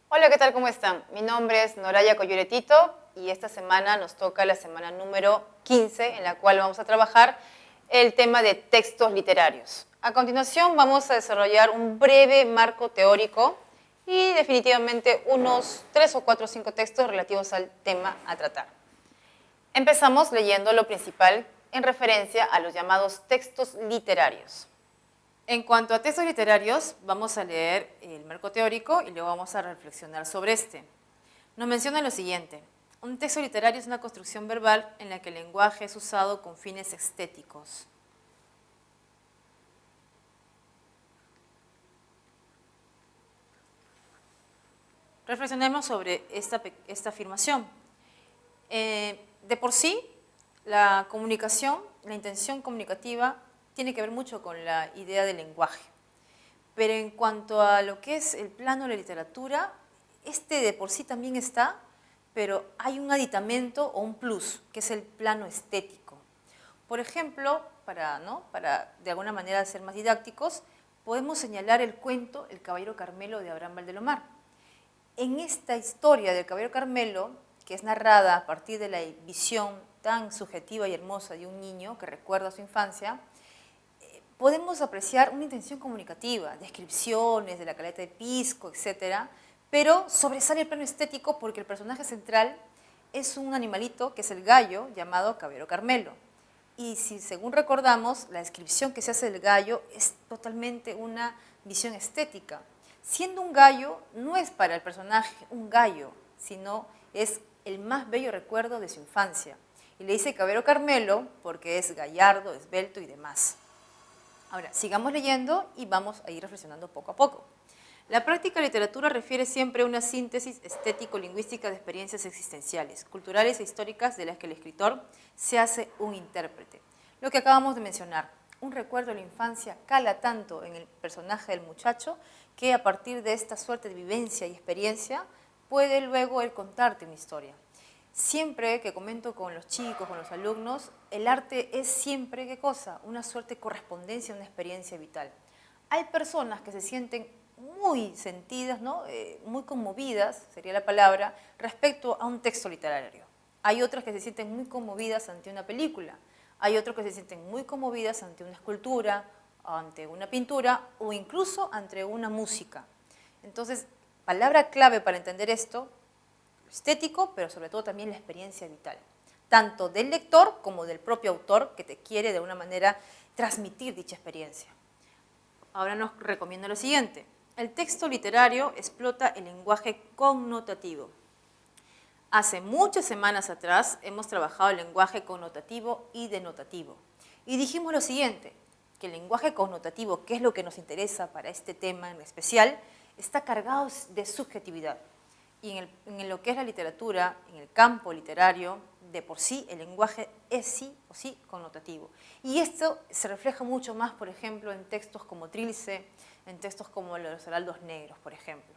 Hola, ¿qué tal? ¿Cómo están? Mi nombre es Noraya Coyoretito y esta semana nos toca la semana número 15, en la cual vamos a trabajar el tema de textos literarios. A continuación vamos a desarrollar un breve marco teórico y definitivamente unos 3 o 4 o 5 textos relativos al tema a tratar. Empezamos leyendo lo principal en referencia a los llamados textos literarios. En cuanto a textos literarios, vamos a leer el marco teórico y luego vamos a reflexionar sobre este. Nos menciona lo siguiente: un texto literario es una construcción verbal en la que el lenguaje es usado con fines estéticos. Reflexionemos sobre esta afirmación. De por sí, la comunicación, la intención comunicativa, tiene que ver mucho con la idea del lenguaje. Pero en cuanto a lo que es el plano de la literatura, este de por sí también está, pero hay un aditamento o un plus, que es el plano estético. Por ejemplo, para de alguna manera ser más didácticos, podemos señalar el cuento El Caballero Carmelo de Abraham Valdelomar. En esta historia del Caballero Carmelo, que es narrada a partir de la visión tan subjetiva y hermosa de un niño que recuerda su infancia, podemos apreciar una intención comunicativa, descripciones de la caleta de Pisco, etc., pero sobresale el plano estético porque el personaje central es un animalito que es el gallo llamado Caballero Carmelo. Y si según recordamos, la descripción que se hace del gallo es totalmente una visión estética. Siendo un gallo, no es para el personaje un gallo, sino es el más bello recuerdo de su infancia. Y le dice Caballero Carmelo porque es gallardo, esbelto y demás. Ahora, sigamos leyendo y vamos a ir reflexionando poco a poco. La práctica de literatura refiere siempre a una síntesis estético-lingüística de experiencias existenciales, culturales e históricas de las que el escritor se hace un intérprete. Lo que acabamos de mencionar, un recuerdo de la infancia cala tanto en el personaje del muchacho que a partir de esta suerte de vivencia y experiencia puede luego él contarte una historia. Siempre que comento con los chicos, con los alumnos, el arte es siempre, ¿qué cosa? Una suerte de correspondencia, una experiencia vital. Hay personas que se sienten muy sentidas, ¿no? Muy conmovidas, sería la palabra, respecto a un texto literario. Hay otras que se sienten muy conmovidas ante una película. Hay otros que se sienten muy conmovidas ante una escultura, ante una pintura o incluso ante una música. Entonces, palabra clave para entender esto: estético, pero sobre todo también la experiencia vital, tanto del lector como del propio autor que te quiere de alguna manera transmitir dicha experiencia. Ahora nos recomiendo lo siguiente: el texto literario explota el lenguaje connotativo. Hace muchas semanas atrás hemos trabajado el lenguaje connotativo y denotativo y dijimos lo siguiente, que el lenguaje connotativo, que es lo que nos interesa para este tema en especial, está cargado de subjetividad. Y en lo que es la literatura, en el campo literario, de por sí el lenguaje es sí o sí connotativo. Y esto se refleja mucho más, por ejemplo, en textos como Trilce, en textos como Los Heraldos Negros, por ejemplo.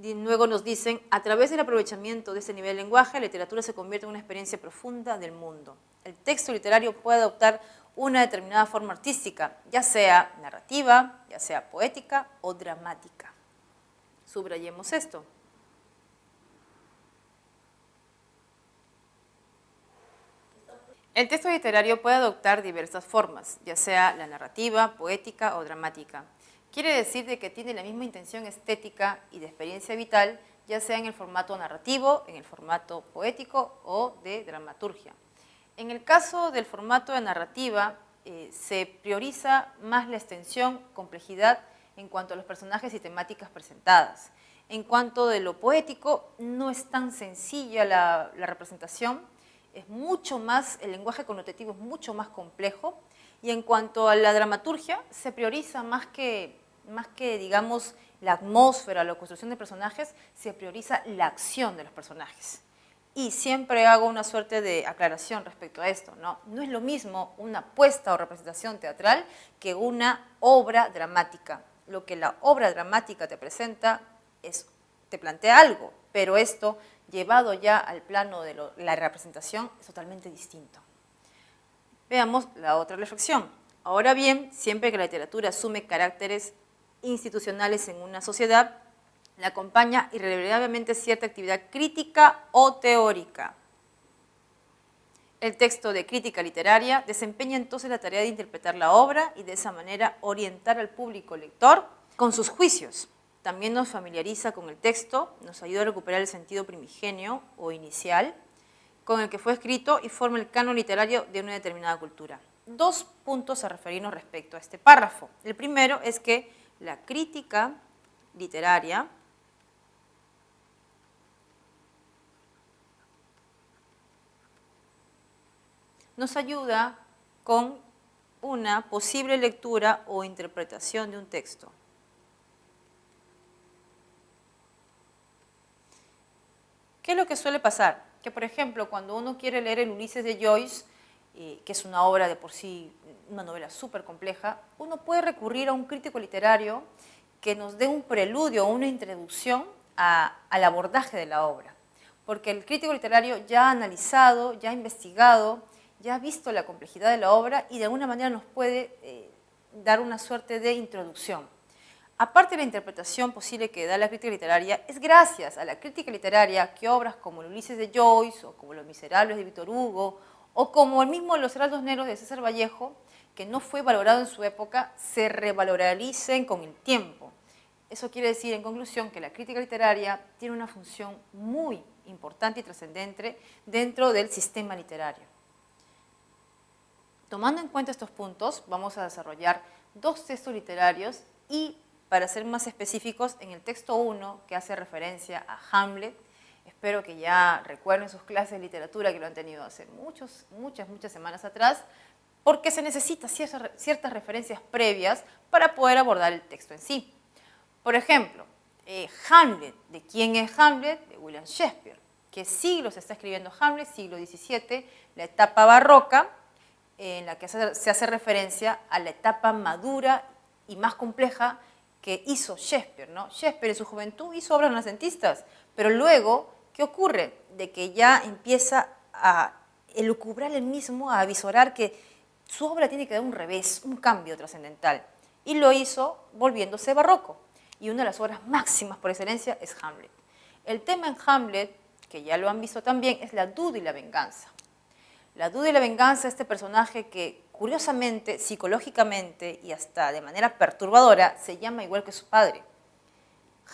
Y luego nos dicen, a través del aprovechamiento de ese nivel de lenguaje, la literatura se convierte en una experiencia profunda del mundo. El texto literario puede adoptar una determinada forma artística, ya sea narrativa, ya sea poética o dramática. Subrayemos esto. El texto literario puede adoptar diversas formas, ya sea la narrativa, poética o dramática. Quiere decir de que tiene la misma intención estética y de experiencia vital, ya sea en el formato narrativo, en el formato poético o de dramaturgia. En el caso del formato de narrativa, se prioriza más la extensión, complejidad en cuanto a los personajes y temáticas presentadas. En cuanto de lo poético, no es tan sencilla la representación, es mucho más, el lenguaje connotativo es mucho más complejo, y en cuanto a la dramaturgia, se prioriza más que digamos, la atmósfera, la construcción de personajes, se prioriza la acción de los personajes. Y siempre hago una suerte de aclaración respecto a esto, ¿no? No es lo mismo una puesta o representación teatral que una obra dramática. Lo que la obra dramática te presenta te plantea algo, pero esto, llevado ya al plano de la representación, es totalmente distinto. Veamos la otra reflexión. Ahora bien, siempre que la literatura asume caracteres institucionales en una sociedad, la acompaña irremediablemente cierta actividad crítica o teórica. El texto de crítica literaria desempeña entonces la tarea de interpretar la obra y de esa manera orientar al público lector con sus juicios. También nos familiariza con el texto, nos ayuda a recuperar el sentido primigenio o inicial con el que fue escrito y forma el canon literario de una determinada cultura. 2 puntos a referirnos respecto a este párrafo. El primero es que la crítica literaria nos ayuda con una posible lectura o interpretación de un texto. ¿Qué es lo que suele pasar? Que, por ejemplo, cuando uno quiere leer el Ulises de Joyce, que es una obra de por sí, una novela súper compleja, uno puede recurrir a un crítico literario que nos dé un preludio o una introducción al abordaje de la obra. Porque el crítico literario ya ha analizado, ya ha investigado, ya ha visto la complejidad de la obra y de alguna manera nos puede dar una suerte de introducción. Aparte de la interpretación posible que da la crítica literaria, es gracias a la crítica literaria que obras como el Ulises de Joyce, o como Los Miserables de Víctor Hugo, o como el mismo Los Heraldos Negros de César Vallejo, que no fue valorado en su época, se revaloricen con el tiempo. Eso quiere decir, en conclusión, que la crítica literaria tiene una función muy importante y trascendente dentro del sistema literario. Tomando en cuenta estos puntos, vamos a desarrollar 2 textos literarios y, para ser más específicos, en el texto 1, que hace referencia a Hamlet, espero que ya recuerden sus clases de literatura que lo han tenido hace muchas semanas atrás, porque se necesitan ciertas referencias previas para poder abordar el texto en sí. Por ejemplo, Hamlet. ¿De quién es Hamlet? De William Shakespeare. ¿Qué siglo se está escribiendo Hamlet? Siglo XVII, la etapa barroca, en la que se hace referencia a la etapa madura y más compleja que hizo Shakespeare, ¿no? Shakespeare en su juventud hizo obras renacentistas, pero luego, ¿qué ocurre? De que ya empieza a elucubrar él mismo, a avisorar que su obra tiene que dar un revés, un cambio trascendental. Y lo hizo volviéndose barroco. Y una de las obras máximas por excelencia es Hamlet. El tema en Hamlet, que ya lo han visto también, es la duda y la venganza. La duda y la venganza, este personaje que curiosamente, psicológicamente y hasta de manera perturbadora, se llama igual que su padre.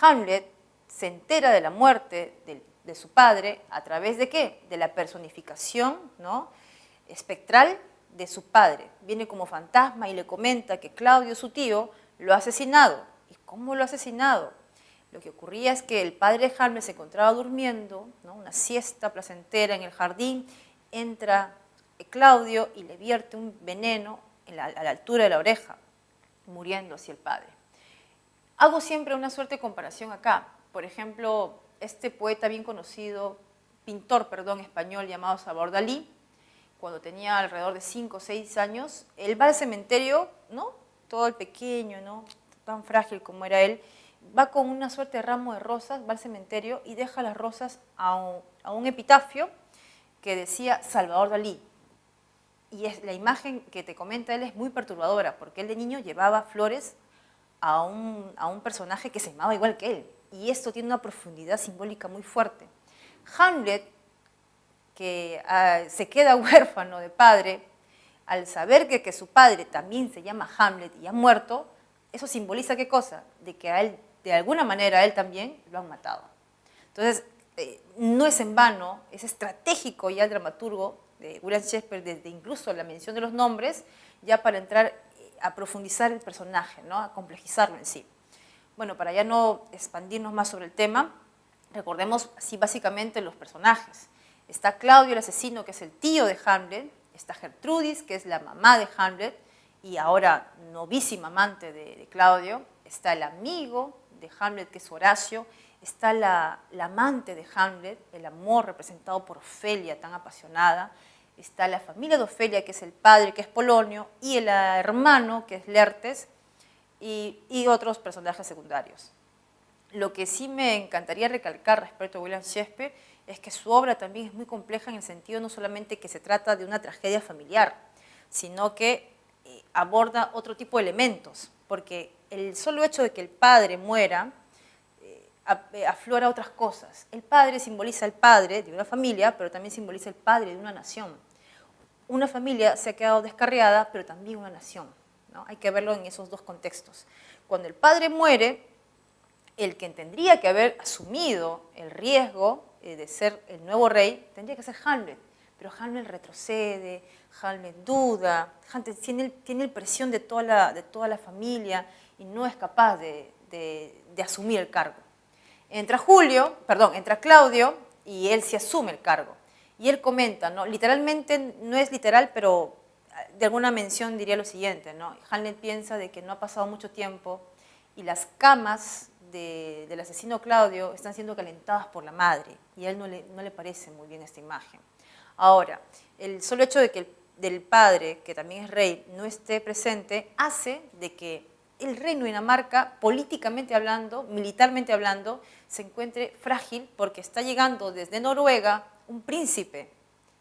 Hamlet se entera de la muerte de su padre a través de ¿qué? De la personificación, ¿no?, espectral de su padre. Viene como fantasma y le comenta que Claudio, su tío, lo ha asesinado. ¿Y cómo lo ha asesinado? Lo que ocurría es que el padre de Hamlet se encontraba durmiendo, ¿no?, una siesta placentera en el jardín, entra Claudio y le vierte un veneno a la altura de la oreja, muriendo así el padre. Hago siempre una suerte de comparación acá. Por ejemplo, este poeta bien conocido, pintor español llamado Salvador Dalí, cuando tenía alrededor de 5 o 6 años, él va al cementerio, ¿no?, todo el pequeño, ¿no?, tan frágil como era él, va con una suerte de ramo de rosas, va al cementerio y deja las rosas a un epitafio que decía Salvador Dalí. Y la imagen que te comenta él es muy perturbadora, porque él de niño llevaba flores a un personaje que se llamaba igual que él. Y esto tiene una profundidad simbólica muy fuerte. Hamlet, que se queda huérfano de padre, al saber que su padre también se llama Hamlet y ha muerto, eso simboliza ¿qué cosa? De que a él, de alguna manera, a él también lo han matado. Entonces, no es en vano, es estratégico ya el dramaturgo de William Shakespeare, desde incluso la mención de los nombres, ya para entrar a profundizar el personaje, ¿no?, a complejizarlo en sí. Bueno, para ya no expandirnos más sobre el tema, recordemos así básicamente los personajes. Está Claudio el asesino, que es el tío de Hamlet, está Gertrudis, que es la mamá de Hamlet, y ahora novísima amante de Claudio, está el amigo de Hamlet, que es Horacio, está la amante de Hamlet, el amor representado por Ofelia, tan apasionada, está la familia de Ofelia, que es el padre, que es Polonio, y el hermano, que es Laertes, y otros personajes secundarios. Lo que sí me encantaría recalcar respecto a William Shakespeare es que su obra también es muy compleja en el sentido no solamente que se trata de una tragedia familiar, sino que aborda otro tipo de elementos, porque el solo hecho de que el padre muera aflora otras cosas. El padre simboliza el padre de una familia, pero también simboliza el padre de una nación. Una familia se ha quedado descarriada, pero también una nación, ¿no? Hay que verlo en esos dos contextos. Cuando el padre muere, el que tendría que haber asumido el riesgo de ser el nuevo rey, tendría que ser Hamlet. Pero Hamlet retrocede, Hamlet duda, Hamlet tiene presión de toda la familia y no es capaz de asumir el cargo. Entra Claudio y él sí asume el cargo. Y él comenta, ¿no? Literalmente, no es literal, pero de alguna mención diría lo siguiente, ¿no? Hamlet piensa de que no ha pasado mucho tiempo y las camas del asesino Claudio están siendo calentadas por la madre y a él no le parece muy bien esta imagen. Ahora, el solo hecho de que del padre, que también es rey, no esté presente, hace de que el reino de Dinamarca, políticamente hablando, militarmente hablando, se encuentre frágil porque está llegando desde Noruega un príncipe,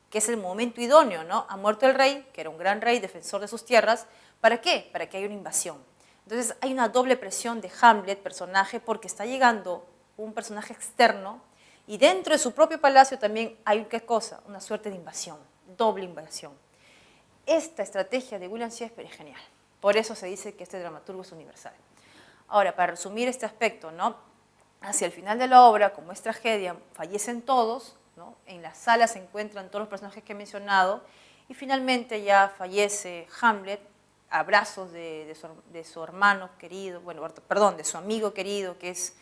que es el momento idóneo, ¿no? Ha muerto el rey, que era un gran rey, defensor de sus tierras. ¿Para qué? Para que haya una invasión. Entonces hay una doble presión de Hamlet, personaje, porque está llegando un personaje externo y dentro de su propio palacio también hay, ¿qué cosa? Una suerte de invasión, doble invasión. Esta estrategia de William Shakespeare es genial. Por eso se dice que este dramaturgo es universal. Ahora, para resumir este aspecto, ¿no? Hacia el final de la obra, como es tragedia, fallecen todos, ¿no? En la sala se encuentran todos los personajes que he mencionado y finalmente ya fallece Hamlet a brazos de su hermano querido, de su amigo querido que es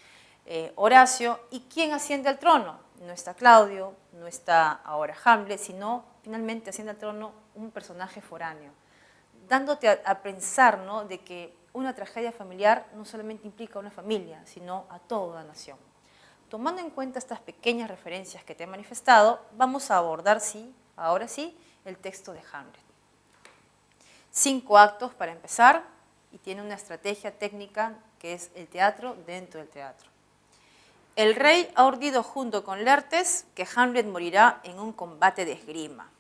Horacio. ¿Y quién asciende al trono? No está Claudio, no está ahora Hamlet, sino finalmente asciende al trono un personaje foráneo, dándote a pensar, ¿no? De que una tragedia familiar no solamente implica a una familia, sino a toda una nación. Tomando en cuenta estas pequeñas referencias que te he manifestado, vamos a abordar, ahora sí, el texto de Hamlet. 5 actos para empezar y tiene una estrategia técnica que es el teatro dentro del teatro. El rey ha ordido junto con Laertes que Hamlet morirá en un combate de esgrima.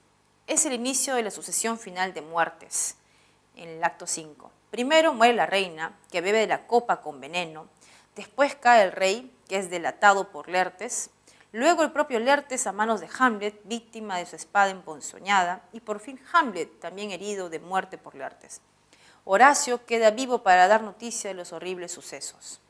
Es el inicio de la sucesión final de muertes en el acto 5. Primero muere la reina, que bebe de la copa con veneno. Después cae el rey, que es delatado por Laertes. Luego el propio Laertes a manos de Hamlet, víctima de su espada emponzoñada. Y por fin Hamlet, también herido de muerte por Laertes. Horacio queda vivo para dar noticia de los horribles sucesos.